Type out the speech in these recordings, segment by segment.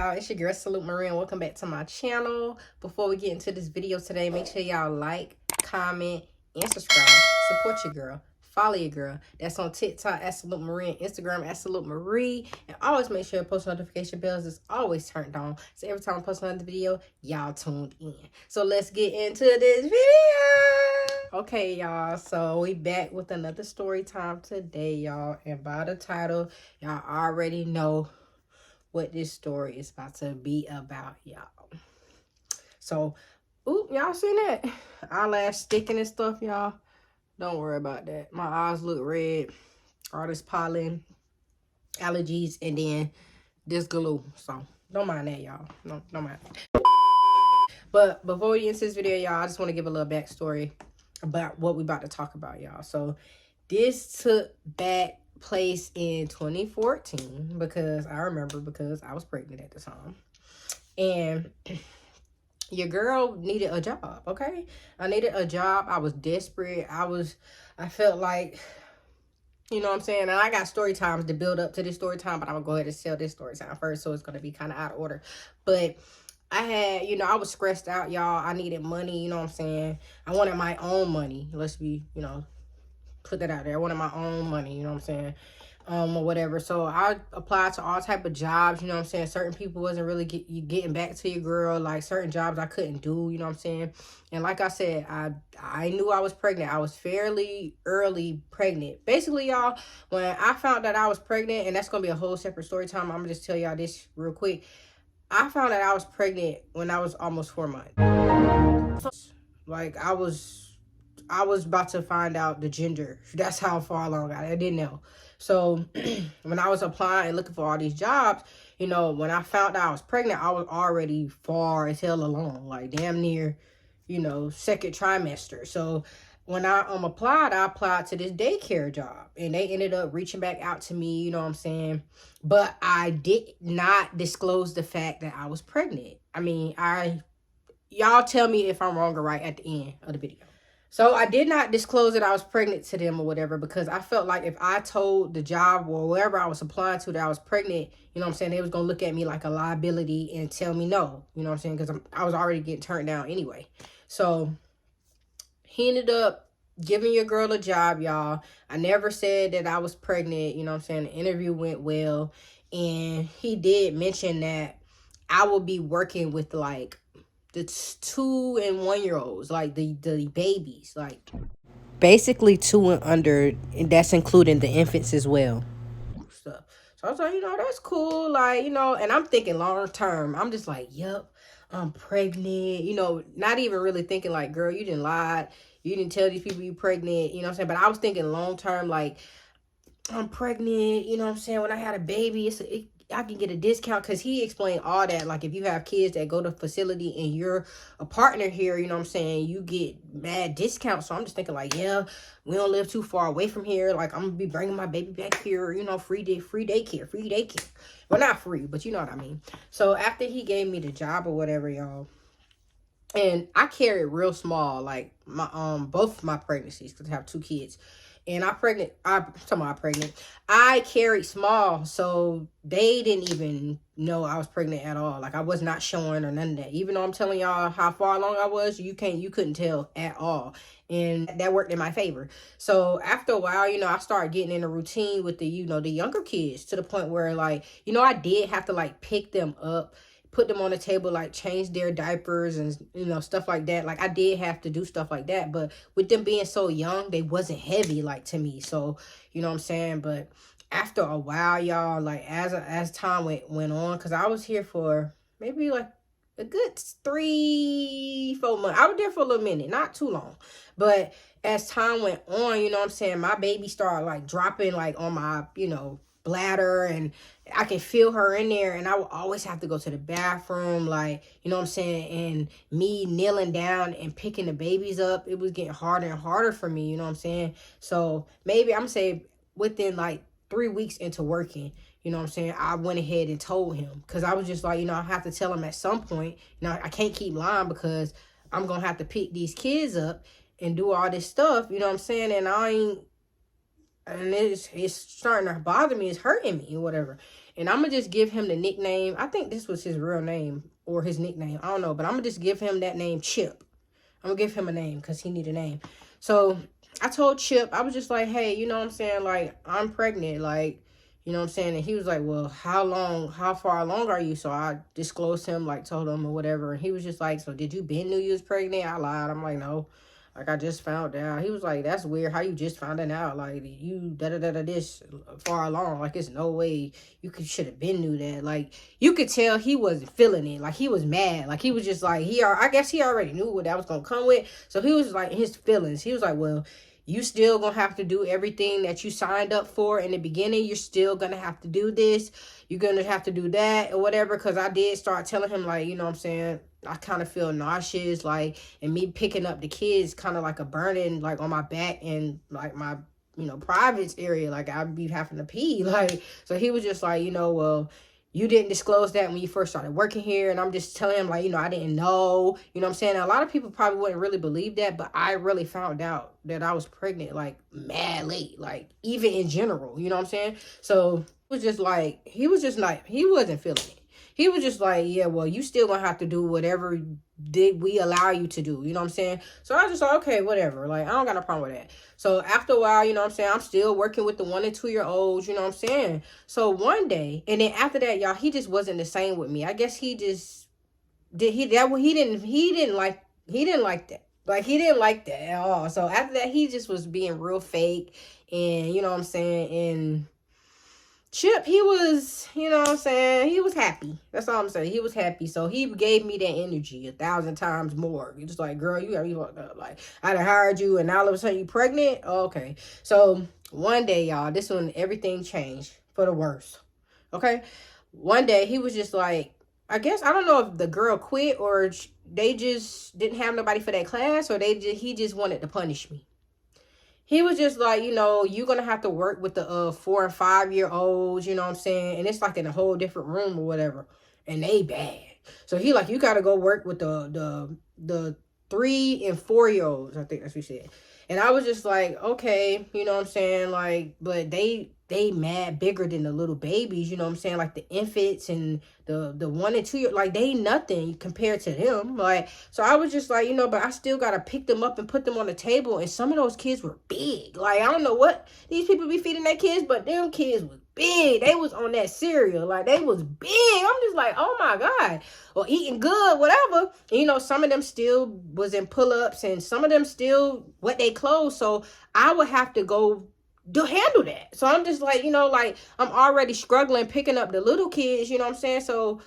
y'all, it's your girl Salute Marie. Welcome back to my channel. Before we get into this video today, make sure y'all like, comment, and subscribe. Support your girl, follow your girl. That's on TikTok at Salute Marie and Instagram at Salute Marie. And always make sure post notification bells is always turned on, so every time I post another video, y'all tuned in. So let's get into this video. Okay, y'all, so we back with another story time today, y'all. And by the title, y'all already know what this story is about to be about, y'all. So, y'all seen that? Eyelash sticking and stuff, y'all. Don't worry about that. My eyes look red. All this pollen, allergies, and then this glue. So, don't mind that, y'all. No, don't mind that. But before we get into this video, y'all, I just want to give a little backstory about what we about to talk about, y'all. So, this took back place in 2014 because I remember, because I was pregnant at the time, and your girl needed a job. Okay, I needed a job. I was desperate. I felt like, you know what I'm saying, and I got story times to build up to this story time, but I'm gonna go ahead and sell this story time first, so it's gonna be kind of out of order. But I had, I was stressed out, y'all. I needed money, you know what I'm saying. I wanted my own money. Let's be, put that out there. I wanted my own money, you know what I'm saying, or whatever. So I applied to all type of jobs, you know what I'm saying. Certain people wasn't really getting back to your girl. Like certain jobs I couldn't do, you know what I'm saying. And like I said, I knew I was pregnant. I was fairly early pregnant. Basically, y'all, when I found that I was pregnant, and that's gonna be a whole separate story time, I'm gonna just tell y'all this real quick. I found that I was pregnant when I was almost 4 months. Like I was about to find out the gender. That's how far along I didn't know. So when I was applying and looking for all these jobs, when I found out I was pregnant, I was already far as hell along, like damn near, second trimester. So when I applied to this daycare job, and they ended up reaching back out to me, you know what I'm saying? But I did not disclose the fact that I was pregnant. I mean, y'all tell me if I'm wrong or right at the end of the video. So I did not disclose that I was pregnant to them or whatever, because I felt like if I told the job or wherever I was applying to that I was pregnant, you know what I'm saying, they was going to look at me like a liability and tell me no, you know what I'm saying, because I was already getting turned down anyway. So he ended up giving your girl a job, y'all. I never said that I was pregnant, you know what I'm saying. The interview went well, and he did mention that I will be working with like the 2 and 1 year olds, like the babies, like basically 2 and under, and that's including the infants as well. Stuff. So I was like, that's cool, like, and I'm thinking long term. I'm just like, yep, I'm pregnant, not even really thinking like, girl, you didn't lie, you didn't tell these people you pregnant, you know what I'm saying. But I was thinking long term, like, I'm pregnant, you know what I'm saying, when I had a baby, I can get a discount, because he explained all that. Like, if you have kids that go to facility and you're a partner here, you know what I'm saying, you get mad discounts. So I'm just thinking like, yeah, we don't live too far away from here. Like, I'm gonna be bringing my baby back here, free daycare. Well, not free, but you know what I mean. So after he gave me the job or whatever, y'all, and I carried real small, like my both my pregnancies, because I have 2 kids. And I carried small, so they didn't even know I was pregnant at all. Like, I was not showing or none of that. Even though I'm telling y'all how far along I was, you couldn't tell at all. And that worked in my favor. So after a while, I started getting in a routine with the, the younger kids, to the point where, like, I did have to like pick them up, put them on the table, like change their diapers and, stuff like that. Like, I did have to do stuff like that, but with them being so young, they wasn't heavy, like, to me. So, you know what I'm saying? But after a while, y'all, like, as time went on, because I was here for maybe like a good 3-4 months. I was there for a little minute, not too long. But as time went on, you know what I'm saying, my baby started like dropping like on my, bladder, and I can feel her in there, and I will always have to go to the bathroom, like, you know what I'm saying, and me kneeling down and picking the babies up, it was getting harder and harder for me, you know what I'm saying. So maybe I'm saying within like 3 weeks into working, you know what I'm saying, I went ahead and told him, because I was just like, I have to tell him at some point, I can't keep lying, because I'm gonna have to pick these kids up and do all this stuff, you know what I'm saying, and it's starting to bother me, it's hurting me or whatever. And I'm going to just give him the nickname. I think this was his real name or his nickname. I don't know. But I'm going to just give him that name, Chip. I'm going to give him a name because he need a name. So I told Chip, I was just like, hey, you know what I'm saying? Like, I'm pregnant. Like, you know what I'm saying? And he was like, well, how far along are you? So I disclosed him, like, told him or whatever. And he was just like, so did you been knew you was pregnant? I lied. I'm like, no. Like, I just found out. He was like, that's weird. How you just found it out? Like, you da-da-da-da this far along. Like, it's no way you should have been knew that. Like, you could tell he wasn't feeling it. Like, he was mad. Like, he was just like, I guess he already knew what that was going to come with. So he was like, his feelings. He was like, well, you still going to have to do everything that you signed up for in the beginning. You're still going to have to do this. You're going to have to do that or whatever. Because I did start telling him, like, you know what I'm saying? I kind of feel nauseous, like, and me picking up the kids kind of like a burden, like, on my back and, like, my, you know, privates area. Like, I'd be having to pee. Like, so he was just like, you know, well, you didn't disclose that when you first started working here. And I'm just telling him, like, you know, I didn't know. You know what I'm saying? Now, a lot of people probably wouldn't really believe that, but I really found out that I was pregnant, like, mad late. Like, even in general, you know what I'm saying? So it was just like, he wasn't feeling it. He was just like, yeah, well, you still gonna have to do whatever did we allow you to do. You know what I'm saying? So I was just like, okay, whatever. Like, I don't got no problem with that. So after a while, you know what I'm saying? I'm still working with the 1 and 2 year olds, you know what I'm saying? So one day, and then after that, y'all, he just wasn't the same with me. I guess he just he didn't like that. Like, he didn't like that at all. So after that, he just was being real fake. And, you know what I'm saying? And Chip, he was, you know what I'm saying, he was happy. That's all I'm saying. He was happy. So he gave me that energy 1,000 times more. He's just like, girl, you got me fucked up. Like, I done hired you and now all of a sudden you pregnant? Oh, okay. So one day, y'all, this one, everything changed for the worse. Okay? One day, he was just like, I guess, I don't know if the girl quit or they just didn't have nobody for that class or he just wanted to punish me. He was just like, you know, you're going to have to work with the 4 and 5 year olds, you know what I'm saying? And it's like in a whole different room or whatever. And they bad. So he like, you got to go work with the 3 and 4 year olds. I think that's what he said. And I was just like, okay, you know what I'm saying? Like, but they mad bigger than the little babies, you know what I'm saying? Like the infants and the 1 and 2 year, like they nothing compared to them. Like, so I was just like, you know, but I still got to pick them up and put them on the table. And some of those kids were big. Like, I don't know what these people be feeding their kids, but them kids was big. They was on that cereal. Like, they was big. I'm just like, oh my God. Or eating good, whatever. And, you know, some of them still was in pull-ups and some of them still wet their clothes. So I would have to go handle that. So I'm just like, you know, like I'm already struggling picking up the little kids, you know what I'm saying? So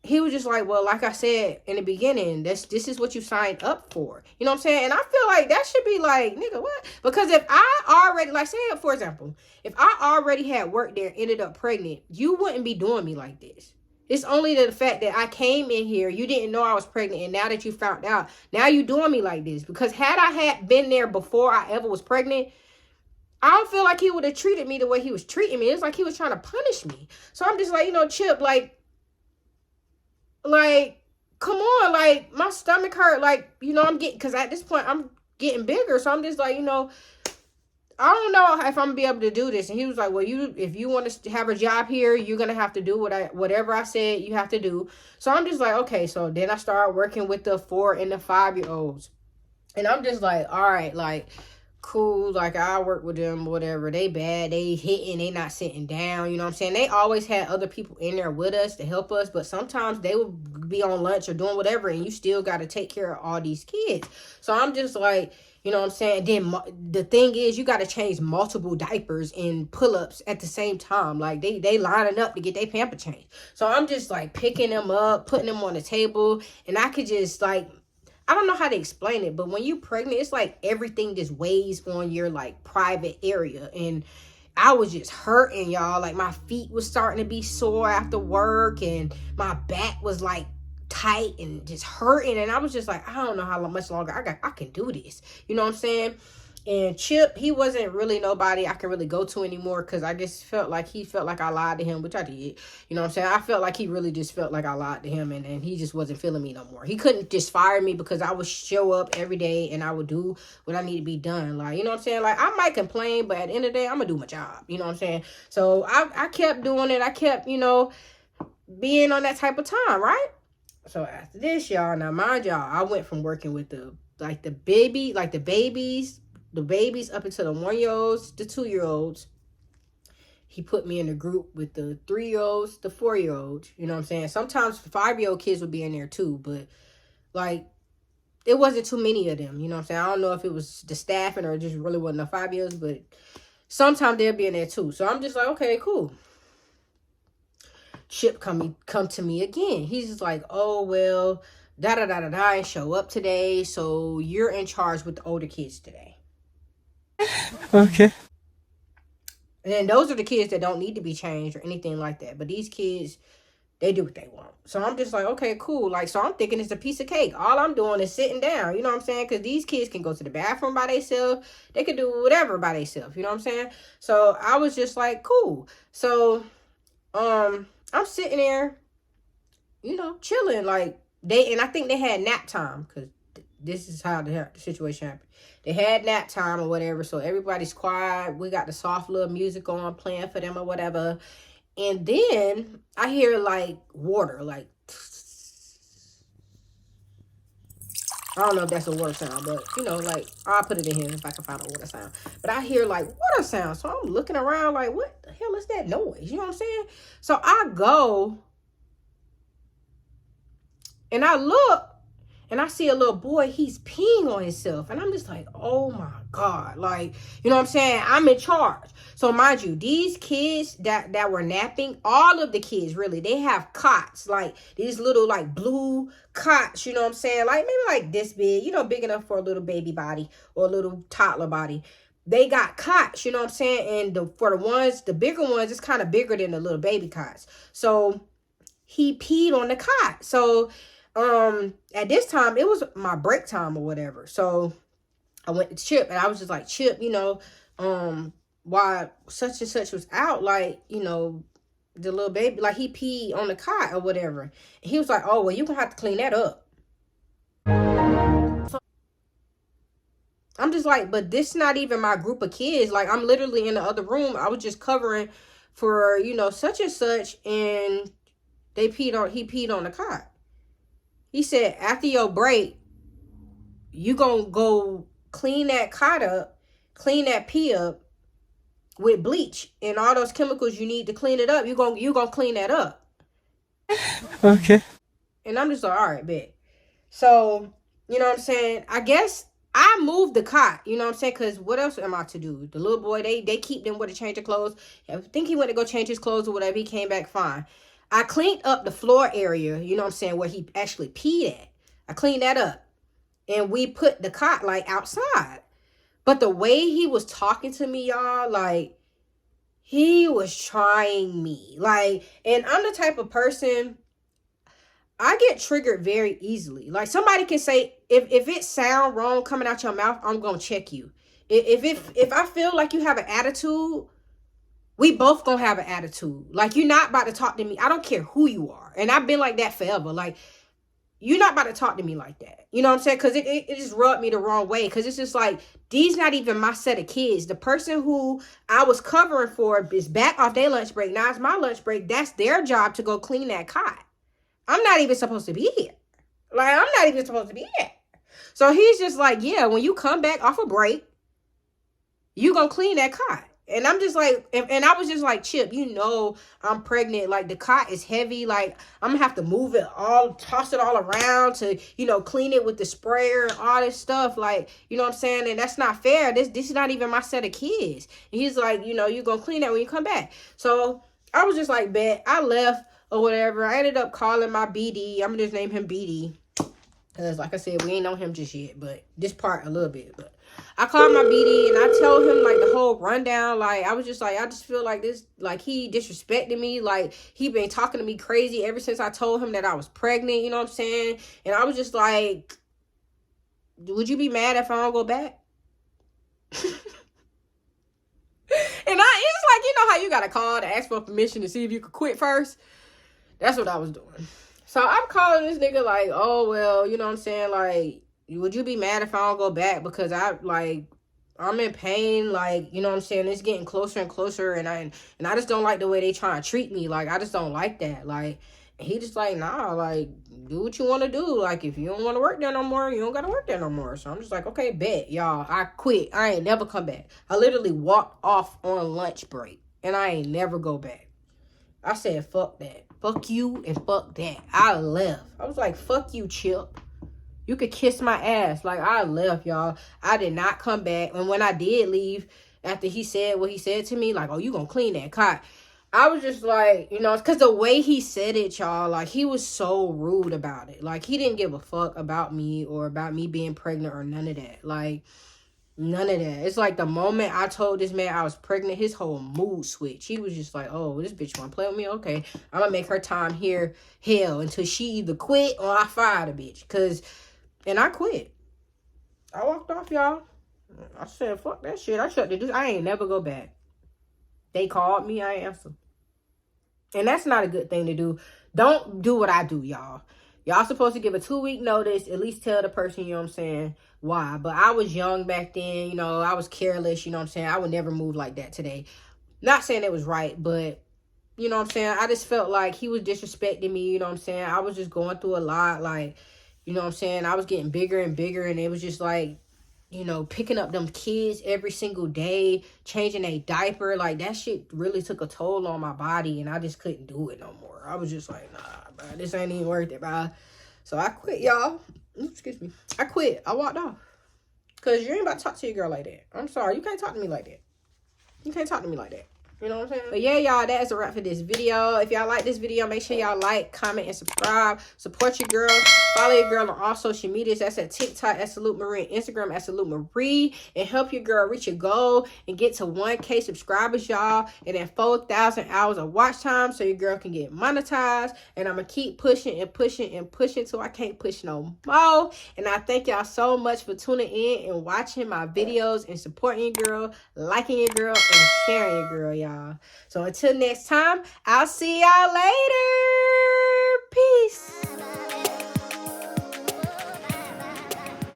he was just like, well, like I said in the beginning, this is what you signed up for. You know what I'm saying? And I feel like that should be like, nigga, what? Because if I already, like, say, for example, if I already had worked there, ended up pregnant, you wouldn't be doing me like this. It's only the fact that I came in here, you didn't know I was pregnant, and now that you found out, now you doing me like this. Because had I had been there before I ever was pregnant, I don't feel like he would have treated me the way he was treating me. It's like he was trying to punish me. So I'm just like, you know, Chip, like, come on, like, my stomach hurt, like, you know, because at this point, I'm getting bigger, so I'm just like, you know, I don't know if I'm gonna be able to do this. And he was like, well, if you want to have a job here, you're gonna have to do whatever I said you have to do. So I'm just like, okay. So then I started working with the 4 and the 5 year olds, and I'm just like, all right, like, cool, like I work with them, whatever. They bad, they hitting, they not sitting down, you know what I'm saying? They always had other people in there with us to help us, but sometimes they would be on lunch or doing whatever, and you still got to take care of all these kids. So I'm just like, you know what I'm saying? Then the thing is, you got to change multiple diapers and pull-ups at the same time. Like, they lining up to get their pamper changed. So I'm just like picking them up, putting them on the table, and I could just like, I don't know how to explain it, but when you pregnant, it's like everything just weighs on your like private area. And I was just hurting, y'all. Like, my feet was starting to be sore after work, and my back was like tight and just hurting. And I was just like, I don't know how much longer I can do this. You know what I'm saying? And Chip, he wasn't really nobody I could really go to anymore, because I just felt like he felt like I lied to him, which I did. You know what I'm saying? I felt like he really just felt like I lied to him, and he just wasn't feeling me no more. He couldn't just fire me because I would show up every day and I would do what I need to be done. Like, you know what I'm saying? Like, I might complain, but at the end of the day, I'm going to do my job. You know what I'm saying? So I kept doing it. I kept, being on that type of time, right? So after this, y'all, now mind y'all, I went from working with the babies up until the 1-year-olds, the 2-year-olds. He put me in a group with the 3-year-olds, the 4-year-olds. You know what I'm saying? Sometimes 5-year-old kids would be in there too, but like it wasn't too many of them. You know what I'm saying? I don't know if it was the staffing or just really wasn't enough 5-year-olds, but sometimes they'll be in there too. So I'm just like, okay, cool. Chip come to me again. He's just like, oh, well, da-da-da-da-da, and show up today, so you're in charge with the older kids today. Okay. And then those are the kids that don't need to be changed or anything like that. But these kids, they do what they want. So I'm just like, okay, cool. Like, so I'm thinking it's a piece of cake. All I'm doing is sitting down. You know what I'm saying? Because these kids can go to the bathroom by themselves. They can do whatever by themselves. You know what I'm saying? So I was just like, cool. So I'm sitting there, chilling. Like, and I think they had nap time, because this is how the situation happened. They had nap time or whatever, so everybody's quiet. We got the soft little music on, playing for them or whatever. And then I hear like water, like, I don't know if that's a water sound, but like, I'll put it in here if I can find a water sound. But I hear like water sound, so I'm looking around like, what the hell is that noise? You know what I'm saying? So I go and I look, and I see a little boy, he's peeing on himself. And I'm just like, oh my God. Like, you know what I'm saying? I'm in charge. So mind you, these kids that were napping, all of the kids really, they have cots, like these little like blue cots, you know what I'm saying? Like maybe like this big, big enough for a little baby body or a little toddler body. They got cots, you know what I'm saying? And for the bigger ones, it's kind of bigger than the little baby cots. So he peed on the cot. So at this time it was my break time or whatever, so I went to Chip and I was just like, Chip, why such and such was out, like, the little baby, like he peed on the cot or whatever. And he was like, oh, well, you gonna have to clean that up. So I'm just like, but this not even my group of kids. Like, I'm literally in the other room. I was just covering for such and such, and he peed on the cot. He said, after your break, you gonna go clean that cot up, clean that pee up with bleach and all those chemicals you need to clean it up. You gonna clean that up. Okay. And I'm just like, all right, bet. So, you know what I'm saying? I guess I moved the cot, you know what I'm saying? Because what else am I to do? The little boy, they keep them with a change of clothes. I think he went to go change his clothes or whatever. He came back fine. I cleaned up the floor area, you know what I'm saying, where he actually peed at. I cleaned that up. And we put the cot like outside. But the way he was talking to me, y'all, like, he was trying me. Like, and I'm the type of person, I get triggered very easily. Like, somebody can say, if it sound wrong coming out your mouth, I'm gonna check you. If I feel like you have an attitude, we both gonna have an attitude. Like, you're not about to talk to me. I don't care who you are. And I've been like that forever. Like, you're not about to talk to me like that. You know what I'm saying? Because it just rubbed me the wrong way. Because it's just like, these not even my set of kids. The person who I was covering for is back off their lunch break. Now it's my lunch break. That's their job to go clean that cot. I'm not even supposed to be here. Like, I'm not even supposed to be here. So he's just like, yeah, when you come back off a break, you gonna clean that cot. And I'm just like, and I was just like, Chip, I'm pregnant. Like, the cot is heavy. Like, I'm gonna have to move it all, toss it all around to, clean it with the sprayer and all this stuff. Like, you know what I'm saying? And that's not fair. This is not even my set of kids. And he's like, you're gonna clean that when you come back. So I was just like, bet. I left or whatever. I ended up calling my BD. I'm gonna just name him BD. Because, like I said, we ain't on him just yet. But this part a little bit. But I called my BD and I told him like the whole rundown. Like, I was just like, I just feel like this, like, he disrespected me. Like, he been talking to me crazy ever since I told him that I was pregnant. You know what I'm saying? And I was just like, would you be mad if I don't go back? And it's like, you know how you got to call to ask for permission to see if you could quit first? That's what I was doing. So I'm calling this nigga like, oh, well, you know what I'm saying? Like, would you be mad if I don't go back? Because I'm in pain. Like, you know what I'm saying? It's getting closer and closer. And I just don't like the way they try to treat me. Like, I just don't like that. Like, he just like, nah, like, do what you want to do. Like, if you don't want to work there no more, you don't got to work there no more. So I'm just like, okay, bet, y'all. I quit. I ain't never come back. I literally walked off on lunch break. And I ain't never go back. I said, fuck that. Fuck you and fuck that. I left. I was like, fuck you, Chip. You could kiss my ass. Like, I left, y'all. I did not come back. And when I did leave, after he said what he said to me, like, oh, you gonna clean that cot. I was just like, you know, because the way he said it, y'all, like, he was so rude about it. Like, he didn't give a fuck about me or about me being pregnant or none of that. Like, none of that. It's like the moment I told this man I was pregnant, his whole mood switched. He was just like, oh, this bitch want to play with me? Okay, I'm going to make her time here hell until she either quit or I fire the bitch. And I quit. I walked off, y'all. I said, fuck that shit. I shut the door. I ain't never go back. They called me. I answered. And that's not a good thing to do. Don't do what I do, y'all. Y'all supposed to give a 2-week notice. At least tell the person, you know what I'm saying, why. But I was young back then. You know, I was careless. You know what I'm saying. I would never move like that today. Not saying it was right, but, you know what I'm saying. I just felt like he was disrespecting me. You know what I'm saying. I was just going through a lot. Like, you know what I'm saying. I was getting bigger and bigger. And it was just like, you know, picking up them kids every single day, changing a diaper. Like, that shit really took a toll on my body, and I just couldn't do it no more. I was just like, nah, bro, this ain't even worth it, bro. So I quit, y'all. Excuse me. I quit. I walked off. Because you ain't about to talk to your girl like that. I'm sorry. You can't talk to me like that. You can't talk to me like that. You know what I'm saying? But yeah, y'all, that is a wrap for this video. If y'all like this video, make sure y'all like, comment, and subscribe. Support your girl. Follow your girl on all social medias. That's at TikTok, Absolute Marie, Instagram, Absolute Marie. And help your girl reach your goal and get to 1K subscribers, y'all. And then 4,000 hours of watch time so your girl can get monetized. And I'm going to keep pushing and pushing and pushing till I can't push no more. And I thank y'all so much for tuning in and watching my videos and supporting your girl, liking your girl, and sharing your girl, y'all. So until next time, I'll see y'all later. Peace.